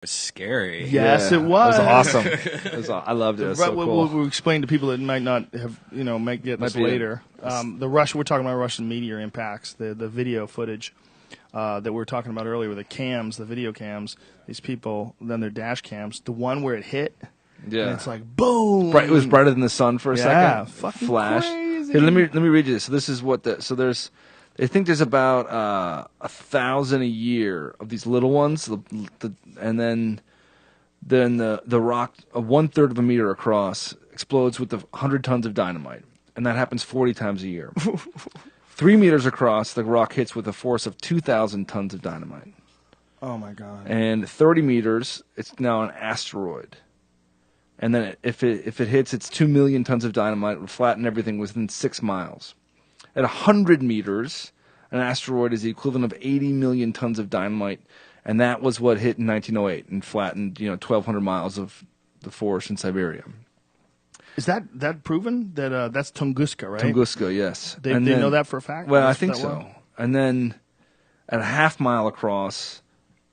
Scary. Yes, it was. It was awesome. I loved it. It was so cool. We'll explain to people that might not have, might get this later. We're talking about Russian meteor impacts, the video footage that we were talking about earlier with the cams, the video cams. These people, then their dash cams. The one where it hit, and it's like boom. It was brighter than the sun for a second. Fucking flash. crazy. Here, let me read you this. So this is what they think there's about 1,000 a year of these little ones, and then the rock, 1/3 of a meter across, explodes with 100 tons of dynamite, and that happens 40 times a year. 3 meters across, the rock hits with a force of 2,000 tons of dynamite. Oh my God! And 30 meters, it's now an asteroid. And then if it hits, it's 2 million tons of dynamite, it will flatten everything within 6 miles. At 100 meters, an asteroid is the equivalent of 80 million tons of dynamite, and that was what hit in 1908 and flattened 1,200 miles of the forest in Siberia. Is that proven? That's Tunguska, right? Tunguska, yes. They know that for a fact? Well, I think so. And then at a half mile across,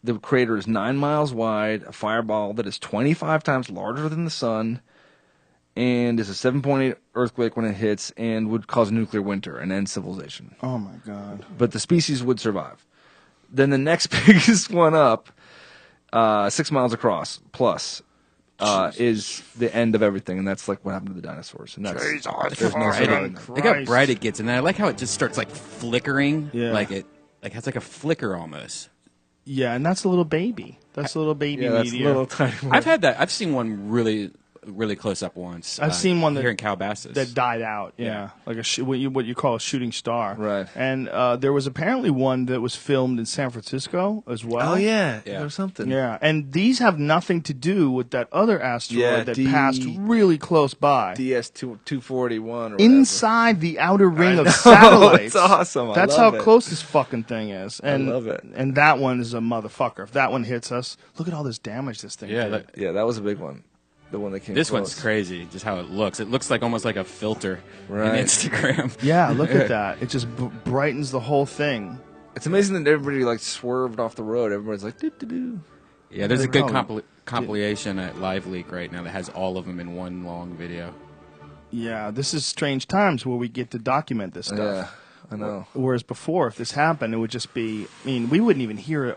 the crater is 9 miles wide, a fireball that is 25 times larger than the sun, and is a 7.8 earthquake when it hits, and would cause a nuclear winter and end civilization. Oh my God! But the species would survive. Then the next biggest one up, 6 miles across plus, is the end of everything, and that's like what happened to the dinosaurs. And that's there's no surviving. Look how bright it gets, and I like how it just starts like flickering, like it has like a flicker almost. Yeah, and that's a little baby. That's a little baby meteor. That's a little tiny one. I've had that. I've seen one really close up once. I've seen one here in Calabasas that died out. Yeah, like what you call a shooting star. Right. And there was apparently one that was filmed in San Francisco as well. Oh yeah, there was something. Yeah, and these have nothing to do with that other asteroid that passed really close by. Diaz 241. Or inside the outer ring of satellites. It's awesome. That's how close this fucking thing is. And I love it. And that one is a motherfucker. If that one hits us, look at all this damage this thing did. That was a big one. The one that came This close. one's crazy, just how it looks. It looks like almost like a filter in Instagram. Yeah, look at that. It just brightens the whole thing. It's amazing that everybody like swerved off the road. Everybody's like, doo-doo-doo. Yeah, there's a good compilation at Live Leak right now that has all of them in one long video. Yeah, this is strange times where we get to document this stuff. Yeah, I know. Whereas before, if this happened, it would just be, we wouldn't even hear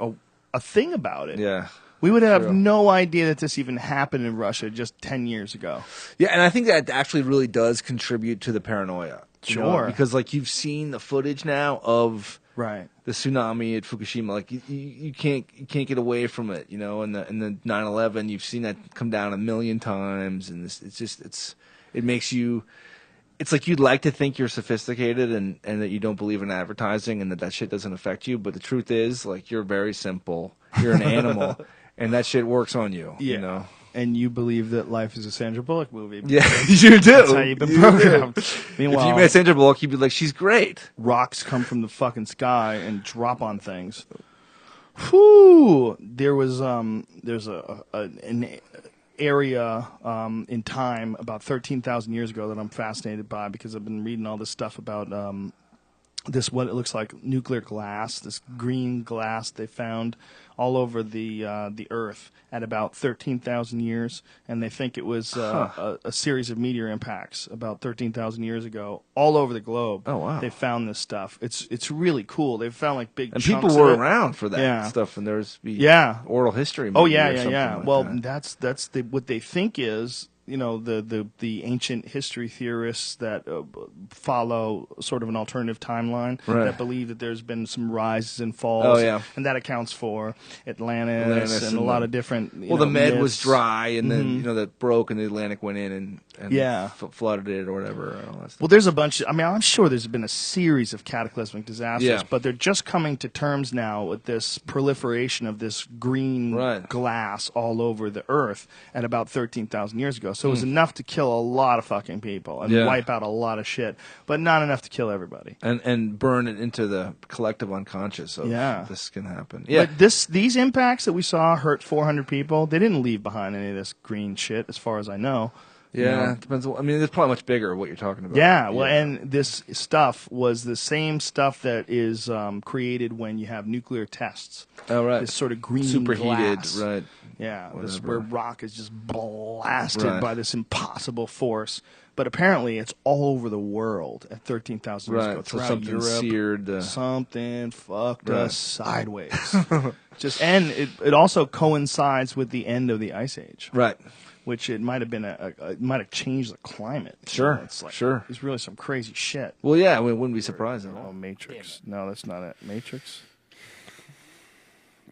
a thing about it. Yeah. We would have no idea that this even happened in Russia just 10 years ago. Yeah, and I think that actually really does contribute to the paranoia. Sure. Because, like, you've seen the footage now of the tsunami at Fukushima. Like, you can't get away from it, and the 9/11, you've seen that come down 1,000,000 times, and it makes you... It's like you'd like to think you're sophisticated and that you don't believe in advertising and that shit doesn't affect you, but the truth is, like, you're very simple. You're an animal. And that shit works on you, And you believe that life is a Sandra Bullock movie. Yeah, you do. That's how you've been programmed. Meanwhile, if you met Sandra Bullock, you'd be like, she's great. Rocks come from the fucking sky and drop on things. Whew! There was there's an area in time about 13,000 years ago that I'm fascinated by because I've been reading all this stuff about this what it looks like nuclear glass, this green glass they found all over the Earth at about 13,000 years, and they think it was a series of meteor impacts about 13,000 years ago all over the globe. Oh wow! They found this stuff. It's really cool. They found like big and chunks people were of it. around for that stuff, and there's oral history. Oh yeah. Like well, that. that's what they think is. The ancient history theorists that follow sort of an alternative timeline that believe that there's been some rises and falls, and that accounts for Atlantis and a lot of different. The Med was dry, and then that broke, and the Atlantic went in and flooded it or whatever. And all that stuff. Well, there's a bunch. I'm sure there's been a series of cataclysmic disasters, but they're just coming to terms now with this proliferation of this green glass all over the Earth at about 13,000 years ago. So it was enough to kill a lot of fucking people and wipe out a lot of shit, but not enough to kill everybody. And burn it into the collective unconscious of this can happen. Yeah. But these impacts that we saw hurt 400 people. They didn't leave behind any of this green shit, as far as I know. Yeah, it depends. I mean, it's probably much bigger what you're talking about. Yeah, well, and this stuff was the same stuff that is created when you have nuclear tests. Oh, right. This sort of green superheated, glass. right? Yeah, this Whatever. where rock is just blasted by this impossible force. But apparently, it's all over the world at 13,000 years ago. Right. So Throughout something Europe, seared. something fucked us sideways. And it also coincides with the end of the Ice Age. Right. Which it might have been it might have changed the climate. Sure, It's like, sure. It's really some crazy shit. Well, yeah, it wouldn't be surprising. Oh, Matrix. No, that's not it. Matrix.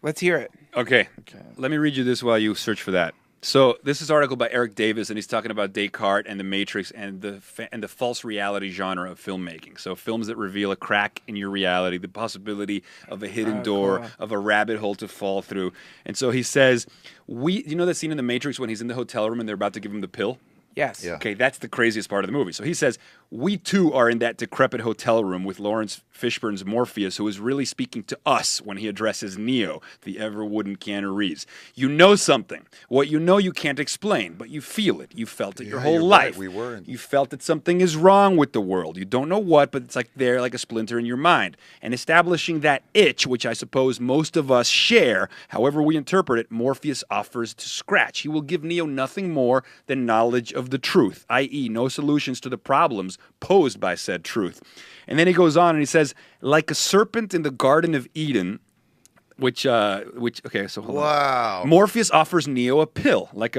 Let's hear it. Okay. Let me read you this while you search for that. So this is an article by Eric Davis, and he's talking about Descartes and the Matrix and the false reality genre of filmmaking. So films that reveal a crack in your reality, the possibility of a hidden door, of a rabbit hole to fall through. And so he says, you know that scene in the Matrix when he's in the hotel room and they're about to give him the pill? Yes. Yeah. Okay, that's the craziest part of the movie. So he says, we too are in that decrepit hotel room with Lawrence Fishburne's Morpheus, who is really speaking to us when he addresses Neo, the ever-wooden Keanu Reeves. You know something. What you know you can't explain, but you feel it. You felt it your whole life. Right. We were. You felt that something is wrong with the world. You don't know what, but it's like there, like a splinter in your mind. And establishing that itch, which I suppose most of us share, however we interpret it, Morpheus offers to scratch. He will give Neo nothing more than knowledge of the truth, i.e. no solutions to the problems posed by said truth. And then he goes on and he says, like a serpent in the Garden of Eden, okay, so hold on. Morpheus offers Neo a pill, like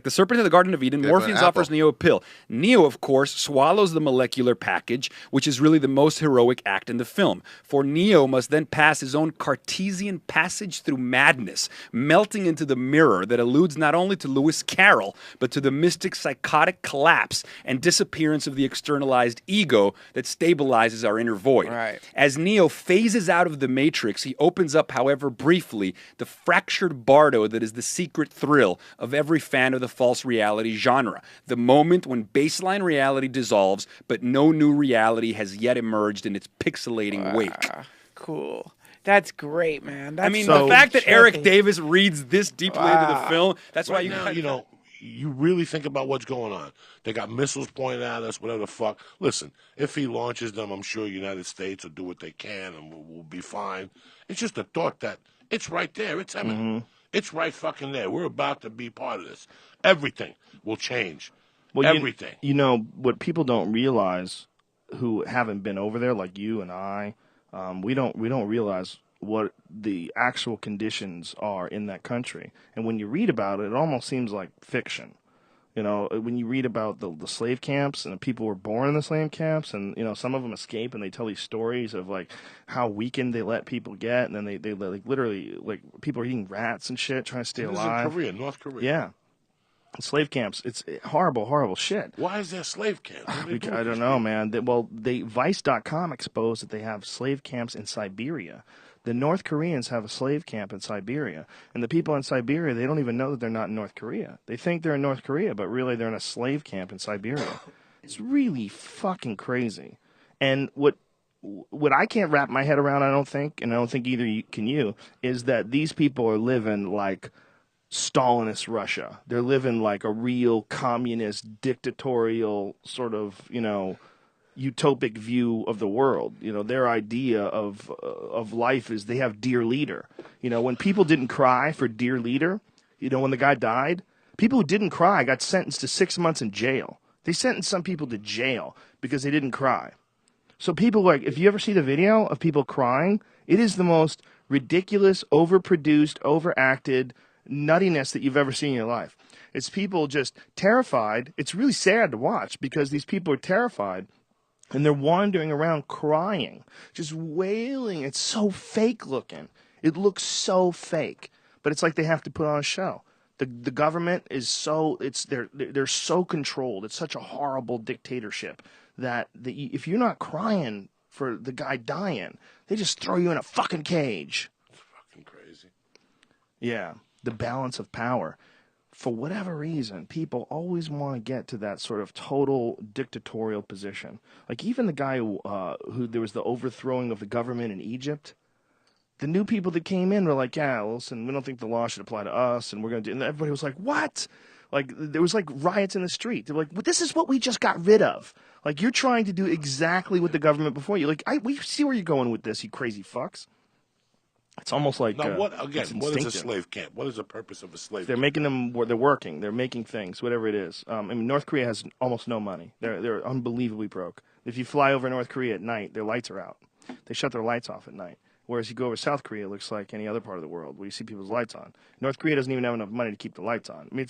the serpent in the Garden of Eden. Morpheus offers Neo a pill. Neo, of course, swallows the molecular package, which is really the most heroic act in the film. For Neo must then pass his own Cartesian passage through madness, melting into the mirror that alludes not only to Lewis Carroll, but to the mystic psychotic collapse and disappearance of the externalized ego that stabilizes our inner void. Right. As Neo phases out of the Matrix, he opens up, however briefly, the fractured bardo that is the secret thrill of every fan of the false reality genre. The moment when baseline reality dissolves, but no new reality has yet emerged in its pixelating wake. Cool. That's great, man. I mean, the fact that Eric Davis reads this deeply into the film, that's why you really think about what's going on. They got missiles pointed at us, whatever the fuck. Listen, if he launches them, I'm sure the United States will do what they can and we'll be fine. It's just a thought that it's right there. It's imminent. It's right fucking there. We're about to be part of this. Everything will change. Well, everything. You know, what people don't realize who haven't been over there, like you and I, we don't realize what the actual conditions are in that country. And when you read about it, it almost seems like fiction. You know, when you read about the slave camps and the people were born in the slave camps, and you know some of them escape, and they tell these stories of like how weakened they let people get, and then they like literally like people are eating rats and shit trying to stay alive. In Korea, North Korea. Yeah, slave camps. It's horrible shit. Why is there slave camps? I don't know, man. Vice.com exposed that they have slave camps in Siberia. The North Koreans have a slave camp in Siberia, and the people in Siberia, they don't even know that they're not in North Korea. They think they're in North Korea, but really they're in a slave camp in Siberia. It's really fucking crazy. And what I can't wrap my head around, I don't think, and I don't think either can you, is that these people are living like Stalinist Russia. They're living like a real communist, dictatorial sort of, you know, utopic view of the world. You know, their idea of life is they have dear leader. You know, when people didn't cry for dear leader, you know, when the guy died, people who didn't cry got sentenced to 6 months in jail. They sentenced some people to jail because they didn't cry. So people, like, if you ever see the video of people crying, it is the most ridiculous, overproduced, overacted nuttiness that you've ever seen in your life. It's people just terrified. It's really sad to watch because these people are terrified. And they're wandering around crying, just wailing. It's so fake looking. It looks so fake. But it's like they have to put on a show. The government is so they're so controlled. It's such a horrible dictatorship that if you're not crying for the guy dying, they just throw you in a fucking cage. It's fucking crazy. Yeah, the balance of power. For whatever reason, people always want to get to that sort of total dictatorial position. Like even the guy who there was the overthrowing of the government in Egypt. the new people that came in were like, yeah, well, listen, we don't think the law should apply to us, and we're going to do. And everybody was like, what? Like there was like riots in the street. They're like, well, this is what we just got rid of. Like you're trying to do exactly what the government before you. Like we see where you're going with this, you crazy fucks. It's almost like now, what it's is a slave camp? What is the purpose of a slave They're camp? making them where they're working. They're making things, whatever it is. I mean, North Korea has almost no money. They're unbelievably broke. If you fly over North Korea at night, their lights are out. They shut their lights off at night. Whereas you go over South Korea, it looks like any other part of the world where you see people's lights on. North Korea doesn't even have enough money to keep the lights on. I mean,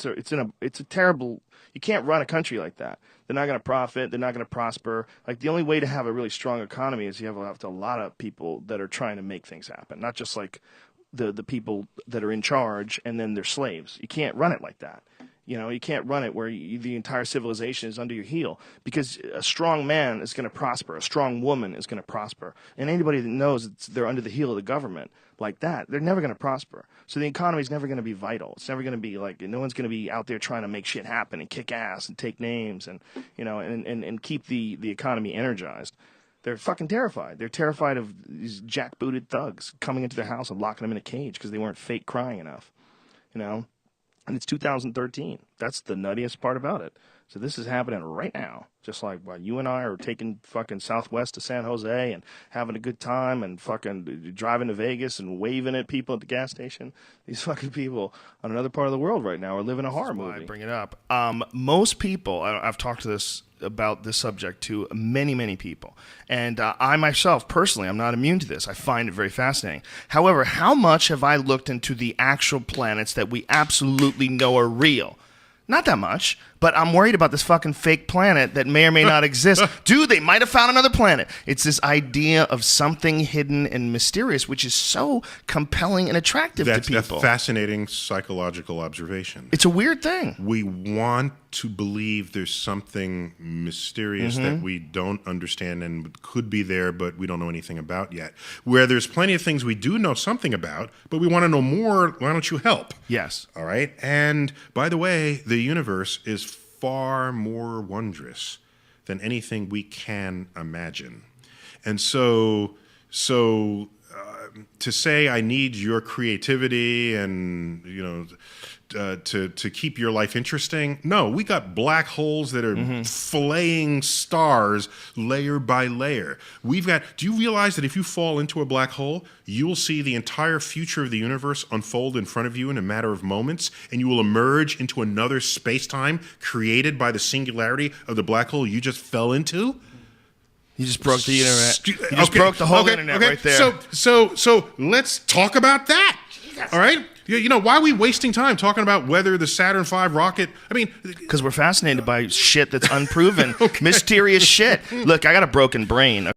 it's a terrible. You can't run a country like that. They're not going to profit. They're not going to prosper. Like the only way to have a really strong economy is you have a lot of people that are trying to make things happen, not just like the people that are in charge and then they're slaves. You can't run it like that. You know, you can't run it where the entire civilization is under your heel, because a strong man is going to prosper. A strong woman is going to prosper. And anybody that knows they're under the heel of the government like that, they're never going to prosper. So the economy is never going to be vital. It's never going to be like, no one's going to be out there trying to make shit happen and kick ass and take names and, you know, and keep the economy energized. They're fucking terrified. They're terrified of these jackbooted thugs coming into their house and locking them in a cage because they weren't fake crying enough, you know? And it's 2013. That's the nuttiest part about it. So this is happening right now. Just like while you and I are taking fucking Southwest to San Jose and having a good time and fucking driving to Vegas and waving at people at the gas station, these fucking people on another part of the world right now are living a horror movie. I bring it up. Most people, I've talked to about this subject to many people. And I myself, personally, I'm not immune to this. I find it very fascinating. However, how much have I looked into the actual planets that we absolutely know are real? Not that much, but I'm worried about this fucking fake planet that may or may not exist. Dude, they might have found another planet. It's this idea of something hidden and mysterious, which is so compelling and attractive to people. That's a fascinating psychological observation. It's a weird thing. We want to believe there's something mysterious that we don't understand and could be there, but we don't know anything about yet. Where there's plenty of things we do know something about, but we want to know more. Why don't you help? Yes. All right. And by the way, the universe is far more wondrous than anything we can imagine. And so to say I need your creativity and, you know, to keep your life interesting. No, we got black holes that are filleting stars layer by layer. We've got, do you realize that if you fall into a black hole, you'll see the entire future of the universe unfold in front of you in a matter of moments, and you will emerge into another space-time created by the singularity of the black hole you just fell into? You just broke the internet. You just broke the whole internet right there. So let's talk about that. All right? You know, why are we wasting time talking about whether the Saturn V rocket... I mean... Because we're fascinated by shit that's unproven. Mysterious shit. Look, I got a broken brain.